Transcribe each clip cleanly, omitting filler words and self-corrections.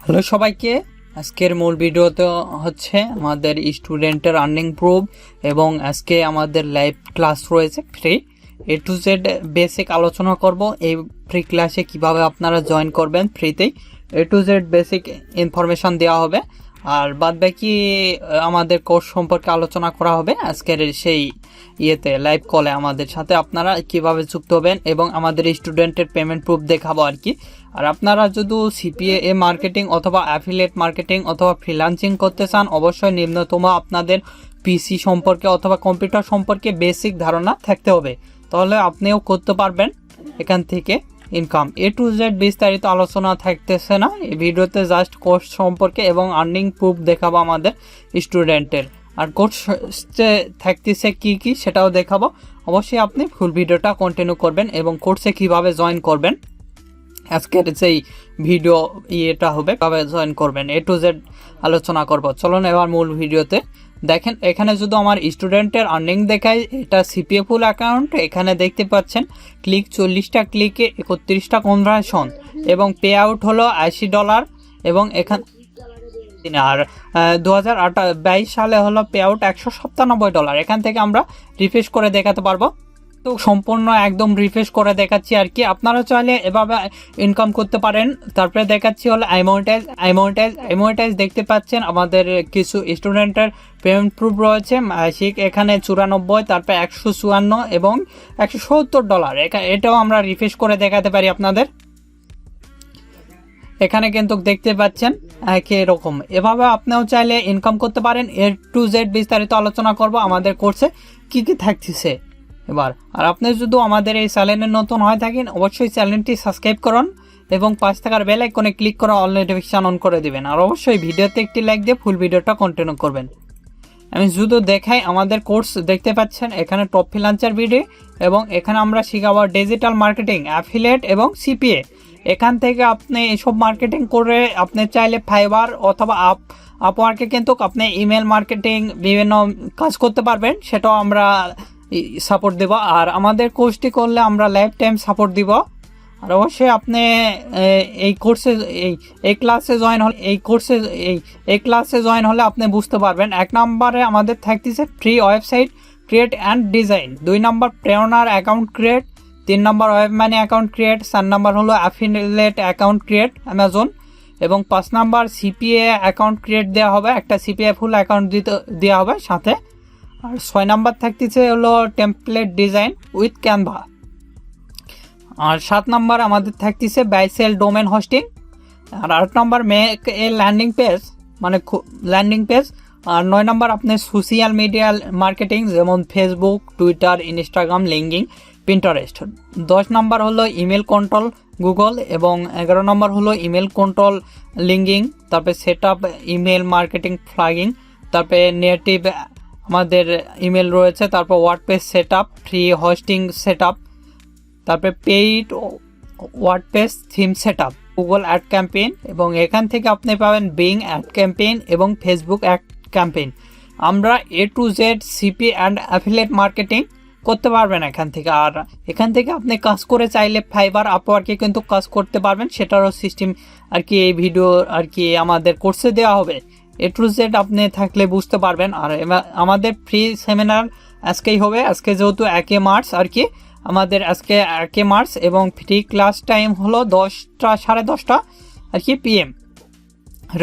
Hello সবাইকে, আজকের মূল ভিডিওতে হচ্ছে আমাদের স্টুডেন্টের আর্নিং প্রুফ এবং আজকে আমাদের লাইভ ক্লাস রয়েছে free A to Z basic আলোচনা করব। এই ফ্রি ক্লাসে কিভাবে আপনারা জয়েন করবেন ফ্রিতেই A to Z basic information দেওয়া হবে, আর বাদবাকি আমাদের কোর্স সম্পর্কে আলোচনা করা হবে আজকের সেই লাইভ কলে আমাদের সাথে আপনারা কিভাবে যুক্ত হবেন এবং আমাদের স্টুডেন্টের পেমেন্ট প্রুফ দেখাবো আর কি। আর আপনারা যদি CPA মার্কেটিং অথবা অ্যাফিলিয়েট মার্কেটিং অথবা ফ্রিল্যান্সিং করতে চান, অবশ্যই নিম্নতম আপনাদের PC সম্পর্কে অথবা কম্পিউটার সম্পর্কে বেসিক ধারণা থাকতে হবে, তাহলে আপনিও করতে পারবেন এখান থেকে ইনকাম। A to Z বিস্তারিত আলোচনা থাকতেছে না এই ভিডিওতে, জাস্ট কোর্স সম্পর্কে এবং আর্নিং প্রুফ দেখাবো আমাদের স্টুডেন্টের। আর কোর্সে থাকতেছে কি সেটাও দেখাবো। অবশ্যই আপনি ফুল ভিডিওটা কন্টিনিউ করবেন এবং কোর্সে কিভাবে জয়েন করবেন আজকের যেই ভিডিও হবে কিভাবে জয়েন করবেন A to Z আলোচনা করব। চলুন এবার মূল ভিডিওতে। দেখেন এখানে যদি আমার স্টুডেন্টের আর্নিং দেখায়, এটা CPA ফুল অ্যাকাউন্ট। এখানে দেখতে পাচ্ছেন ক্লিক 40টা ক্লিকে 31টা কনভার্সন এবং পে আউট হলো $80 এবং এখানে আর 2022 সালে হলো পে আউট $197। এখান থেকে আমরা রিফ্রেশ করে দেখাতে পারবো। তো সম্পূর্ণ একদম রিফ্রেশ করে দেখাচ্ছি আর কি। আপনারা চাইলে এভাবে ইনকাম করতে পারেন। তারপরে দেখাচ্ছি হলো আইমোনেটাইজ দেখতে পাচ্ছেন আমাদের কিছু স্টুডেন্টের পেমেন্ট প্রুফ রয়েছে মাসিক এখানে 94, তারপরে 154 এবং $170। এটাও আমরা রিফ্রেশ করে দেখাতে পারি আপনাদের। এখানে কিন্তু দেখতে পাচ্ছেন একই রকম। এভাবে আপনিও চাইলে ইনকাম করতে পারেন। A to Z বিস্তারিত আলোচনা করব আমাদের কোর্সে কি থাকতেছে এবার। আর আপনি যদি আমাদের এই চ্যানেলে নতুন হয়ে থাকেন, অবশ্যই চ্যানেলটি সাবস্ক্রাইব করুন এবং পাশে থাকার বেল আইকনে ক্লিক করে অল নোটিফিকেশন অন করে দিবেন। আর অবশ্যই ভিডিওতে একটি লাইক দিয়ে ফুল ভিডিওটা কন্টিনিউ করবেন। আমি শুধু দেখাই আমাদের কোর্স দেখতে পাচ্ছেন এখানে টপ ফ্রিল্যান্সার ভিডিও এবং এখানে আমরা শিখাবো ডিজিটাল মার্কেটিং, অ্যাফিলিয়েট এবং CPA। এখান থেকে আপনি এসব মার্কেটিং করে আপনি চাইলে ফাইবার অথবা আপওয়ার্কে কিন্তু আপনি ইমেল মার্কেটিং বিভিন্ন কাজ করতে পারবেন, সেটাও আমরা সাপোর্ট দেব। আর আমাদের কোর্সটি করলে আমরা লাইফ টাইম সাপোর্ট দিব। আর অবশ্যই আপনি এই কোর্সে এই ক্লাসে জয়েন হলে আপনি বুঝতে পারবেন। 1 নম্বরে আমাদের থাকতেছে free website create and design, 2 নম্বর প্রেরণার অ্যাকাউন্ট ক্রিয়েট, 3 নম্বর ওয়েব মানি অ্যাকাউন্ট ক্রিয়েট, 4 নম্বর হলো অ্যাফিলিয়েট অ্যাকাউন্ট ক্রিয়েট অ্যামাজন এবং 5 নম্বর CPA অ্যাকাউন্ট ক্রিয়েট দেওয়া হবে, একটা CPA ফুল অ্যাকাউন্ট দেওয়া হবে সাথে। আর 6 নাম্বার থাকতেছে হলো টেমপ্লেট ডিজাইন উইথ ক্যানভা। আর 7 নাম্বার আমাদের থাকতেছে বাই সেল ডোমেন হোস্টিং। আর 8 number make a landing page. আর 9 নাম্বার আপনি সোশ্যাল মিডিয়া মার্কেটিং যেমন Facebook, Twitter, Instagram, LinkedIn, Pinterest. 10 number হলো ইমেল কন্ট্রোল গুগল এবং 11 নম্বর হলো ইমেল কন্ট্রোল লিঙ্কিং, তারপরে set up email marketing flagging, তারপরে নেটিভ আমাদের ইমেল রয়েছে, তারপর WordPress set up, free hosting set up, তারপরে paid WordPress theme set up, Google ad campaign এবং এখান থেকে আপনি পাবেন বিং অ্যাড ক্যাম্পেইন এবং ফেসবুক অ্যাড ক্যাম্পেইন। আমরা A to Z CPA and affiliate marketing করতে পারবেন এখান থেকে। আর এখান থেকে আপনি কাজ করে চাইলে ফাইবার আপওয়ার্কে কিন্তু কাজ করতে পারবেন, সেটারও সিস্টেম আর কি এই ভিডিও আর কি আমাদের কোর্সে দেওয়া হবে। A to Z আপনি থাকলে বুঝতে পারবেন। আর আমাদের ফ্রি সেমিনার আজকেই হবে, আজকে যেহেতু 1 মার্চ আর কি, আমাদের আজকে 1 মার্চ এবং ফ্রি ক্লাস টাইম হলো 10টা 10:30 আর কি PM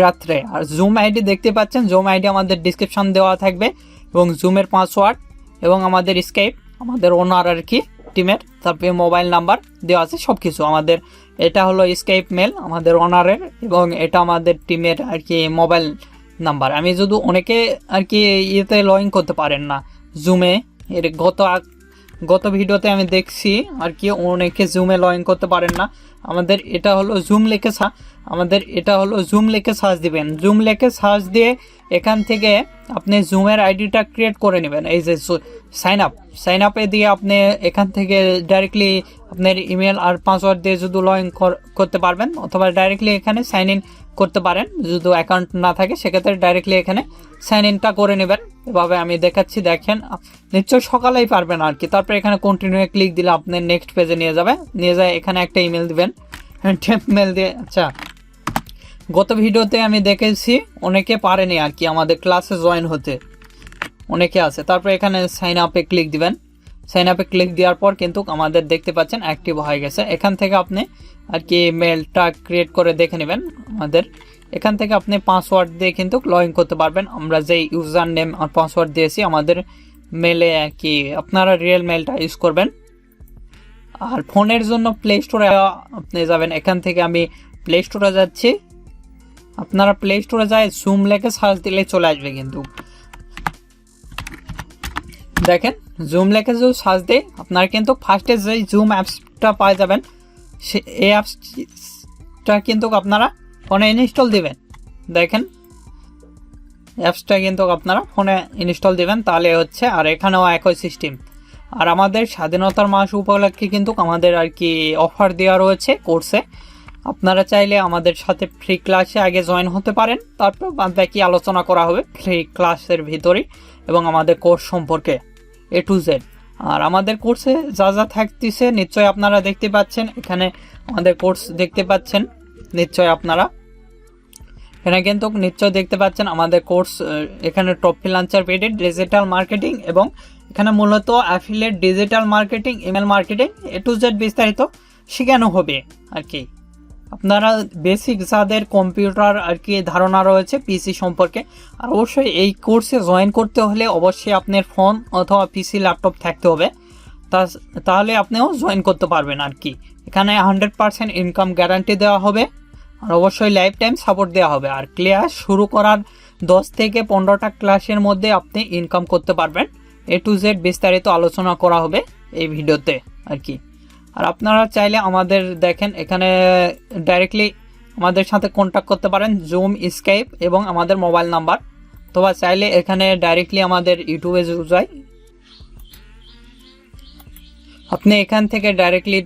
রাত্রে। আর জুম আইডি দেখতে পাচ্ছেন, জুম আইডি আমাদের ডিসক্রিপশন দেওয়া থাকবে এবং জুমের পাসওয়ার্ড এবং আমাদের স্কাইপ আমাদের ওনার আর কি টিমের, তারপরে মোবাইল নাম্বার দেওয়া আছে সব কিছু আমাদের। এটা হলো স্কাইপ মেল আমাদের ওনারের এবং এটা আমাদের টিমের আর কি মোবাইল নাম্বার। আমি যদি অনেকে আর কি লগ ইন করতে পারেন না জুমে, এর গত ভিডিওতে আমি দেখছি আর কি অনেকে জুমে লগ ইন করতে পারেন না। আমাদের এটা হলো জুম লিখে সার্চ দিবেন। জুম লিখে সার্চ দিয়ে এখান থেকে আপনি জুমের আইডিটা ক্রিয়েট করে নেবেন। এই যে সাইন আপে দিয়ে আপনি এখান থেকে ডাইরেক্টলি আপনার ইমেল আর পাসওয়ার্ড দিয়ে যদি লগ ইন করতে পারবেন, অথবা ডাইরেক্টলি এখানে সাইন ইন করতে পারেন। যদি অ্যাকাউন্ট না থাকে সেক্ষেত্রে ডাইরেক্টলি এখানে সাইন ইনটা করে নেবেন। এভাবে আমি দেখাচ্ছি, দেখেন নিশ্চয় সকালেই পারবেন আর কি। তারপরে এখানে কন্টিনিউ ক্লিক দিলে আপনি নেক্সট পেজে নিয়ে যায় এখানে একটা ইমেল দিবেন, মেল দিয়ে। আচ্ছা গত ভিডিওতে আমি দেখেছি অনেকে পারেনি আর কি আমাদের ক্লাসে জয়েন হতে, অনেকে আছে। তারপর এখানে সাইন আপে ক্লিক দিবেন। সাইন আপে ক্লিক দেওয়ার পর কিন্তু আমাদের দেখতে পাচ্ছেন অ্যাক্টিভ হয়ে গেছে। এখান থেকে আপনি আর কি মেলটা ক্রিয়েট করে দেখে নেবেন। আমাদের এখান থেকে আপনি পাসওয়ার্ড দিয়ে কিন্তু লগ ইন করতে পারবেন। আমরা যে ইউজার নেম আর পাসওয়ার্ড দিয়েছি আমাদের মেলে আর কি আপনারা রিয়েল মেলটা ইউজ করবেন। আর ফোনের জন্য প্লে স্টোরে আপনি যাবেন। এখান থেকে আমি প্লে স্টোরে যাচ্ছি। আপনারা প্লে স্টোরে যায় জুম লেখে সার্চ দিলে চলে আসবে। কিন্তু দেখেন জুম লেখে যদি সার্চ দেয় আপনারা কিন্তু ফার্স্টে যে জুম অ্যাপসটা পাওয়া যাবেন এই অ্যাপসটা কিন্তু আপনারা ফোনে ইনস্টল দিবেন। দেখেন অ্যাপসটা কিন্তু আপনারা ফোনে ইনস্টল দিবেন, তাহলে হচ্ছে। আর এখানেও একই সিস্টেম। আর আমাদের স্বাধীনতার মাস উপলক্ষে কিন্তু আমাদের আর কি অফার দেওয়া রয়েছে কোর্সে। আপনারা চাইলে আমাদের সাথে ফ্রি ক্লাসে আগে জয়েন হতে পারেন, তারপর বাকি আলোচনা করা হবে ফ্রি ক্লাসের ভিতরে এবং আমাদের কোর্স সম্পর্কে A to Z। আর আমাদের কোর্সে যা যা থাকতেছে নিশ্চয়ই আপনারা দেখতে পাচ্ছেন। এখানে আমাদের কোর্স দেখতে পাচ্ছেন নিশ্চয় আপনারা, এখানে কিন্তু নিশ্চয় দেখতে পাচ্ছেন আমাদের কোর্স। এখানে টপ ফ্রিল্যান্সার পেডে ডিজিটাল মার্কেটিং এবং এখানে মূলত affiliate digital marketing, email marketing A to Z বিস্তারিত শেখানো হবে আর কি। আপনারা বেসিক যাদের কম্পিউটার আর কি ধারণা রয়েছে পিসি সম্পর্কে, আর অবশ্যই এই কোর্সে জয়েন করতে হলে অবশ্যই আপনার ফোন অথবা পিসি ল্যাপটপ থাকতে হবে, তাহলে আপনিও জয়েন করতে পারবেন আর কি। এখানে 100% ইনকাম গ্যারান্টি দেওয়া হবে আর অবশ্যই লাইফ টাইম সাপোর্ট দেওয়া হবে। আর ক্লাস শুরু করার 10 থেকে 15টা ক্লাসের মধ্যে আপনি ইনকাম করতে পারবেন। A to Z বিস্তারিত আলোচনা করা হবে এই ভিডিওতে আর কি। আর আপনারা চাইলে আমাদের দেখেন এখানে ডাইরেক্টলি আমাদের সাথে কন্ট্যাক্ট করতে পারেন, জুম, স্কাইপ এবং আমাদের মোবাইল নাম্বার। অথবা চাইলে এখানে ডাইরেক্টলি আমাদের ইউটিউবে যাই, আপনি এখান থেকে ডাইরেক্টলি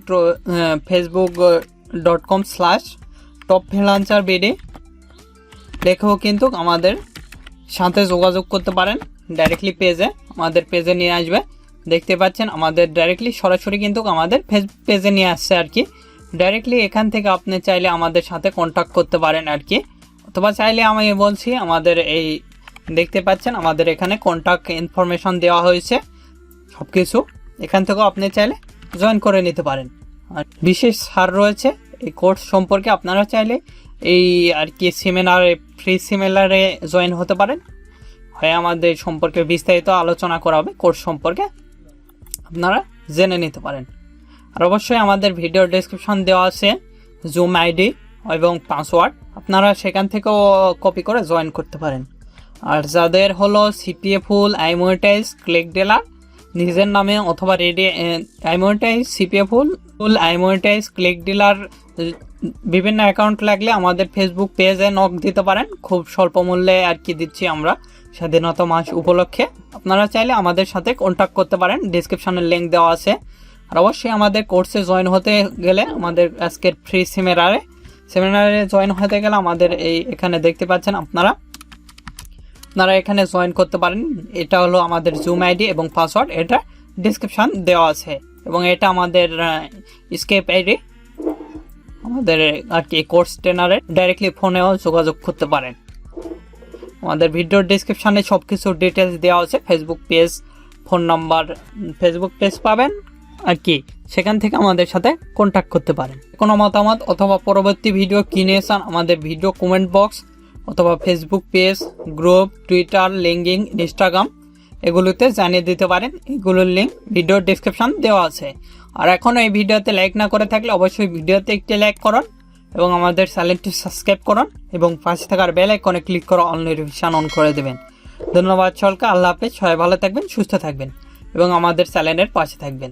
facebook.com/topfreelancerbd দেখেও কিন্তু আমাদের সাথে যোগাযোগ করতে পারেন। ডাইরেক্টলি আমাদের পেজে নিয়ে আসবে। দেখতে পাচ্ছেন আমাদের ডাইরেক্টলি সরাসরি কিন্তু আমাদের পেজে নিয়ে আসছে আর কি। ডাইরেক্টলি এখান থেকে আপনি চাইলে আমাদের সাথে কন্ট্যাক্ট করতে পারেন আর কি। অথবা চাইলে আমি বলছি আমাদের এই দেখতে পাচ্ছেন আমাদের এখানে কন্ট্যাক্ট ইনফরমেশন দেওয়া হয়েছে সব কিছু। এখান থেকেও আপনি চাইলে জয়েন করে নিতে পারেন। আর বিশেষ ছাড় রয়েছে এই কোর্স সম্পর্কে। আপনারা চাইলে এই আর কি সেমিনারে, ফ্রি সেমিনারে জয়েন হতে পারেন। হয় আমাদের সম্পর্কে বিস্তারিত আলোচনা করা হবে, কোর্স সম্পর্কে আপনারা জেনে নিতে পারেন। আর অবশ্যই আমাদের ভিডিও ডেসক্রিপশন দেওয়া আছে জুম আইডি এবং পাসওয়ার্ড, আপনারা সেখান থেকেও কপি করে জয়েন করতে পারেন। আর যাদের হলো CPA ফুল, আইমোনেটাইজ, ক্লিক ডিলার নিজের নামে অথবা রেডি আইমোনেটাইজ, CPA ফুল, আইমোনেটাইজ, ক্লিক ডিলার বিভিন্ন অ্যাকাউন্ট লাগলে আমাদের ফেসবুক পেজে নক দিতে পারেন। খুব স্বল্প মূল্যে আর কি দিচ্ছি আমরা স্বাধীনতা মাস উপলক্ষে। আপনারা চাইলে আমাদের সাথে কন্ট্যাক্ট করতে পারেন, ডিসক্রিপশনের লিঙ্ক দেওয়া আছে। আর অবশ্যই আমাদের কোর্সে জয়েন হতে গেলে আমাদের আজকের ফ্রি সেমিনারে জয়েন হতে গেলে আমাদের এখানে দেখতে পাচ্ছেন আপনারা এখানে জয়েন করতে পারেন। এটা হলো আমাদের জুম আইডি এবং পাসওয়ার্ড, এটা ডিসক্রিপশন দেওয়া আছে। এবং এটা আমাদের স্কেপ আইডি, আমাদের আর কি কোর্স ট্রেনারে ডাইরেক্টলি ফোনেও যোগাযোগ করতে পারেন। আমাদের ভিডিওর ডিসক্রিপশনে সব কিছু ডিটেলস দেওয়া আছে। Facebook page, phone number, Facebook page পাবেন আর কি, সেখান থেকে আমাদের সাথে কন্ট্যাক্ট করতে পারেন। কোনো মতামত অথবা পরবর্তী ভিডিও কিনে চান আমাদের ভিডিও কমেন্ট বক্স অথবা Facebook page, group, Twitter, LinkedIn, Instagram এগুলোতে জানিয়ে দিতে পারেন। এগুলোর লিঙ্ক ভিডিওর ডিসক্রিপশন দেওয়া আছে। আর এখনও এই ভিডিওতে লাইক না করে থাকলে অবশ্যই ভিডিওতে একটি লাইক করুন এবং আমাদের চ্যানেলটি সাবস্ক্রাইব করুন এবং পাশে থাকার বেল আইকনে ক্লিক করে অল নোটিফিকেশন অন করে দেবেন। ধন্যবাদ সকলকে। আল্লাহ হাফেজ। সবাই ভালো থাকবেন, সুস্থ থাকবেন এবং আমাদের চ্যানেলের পাশে থাকবেন।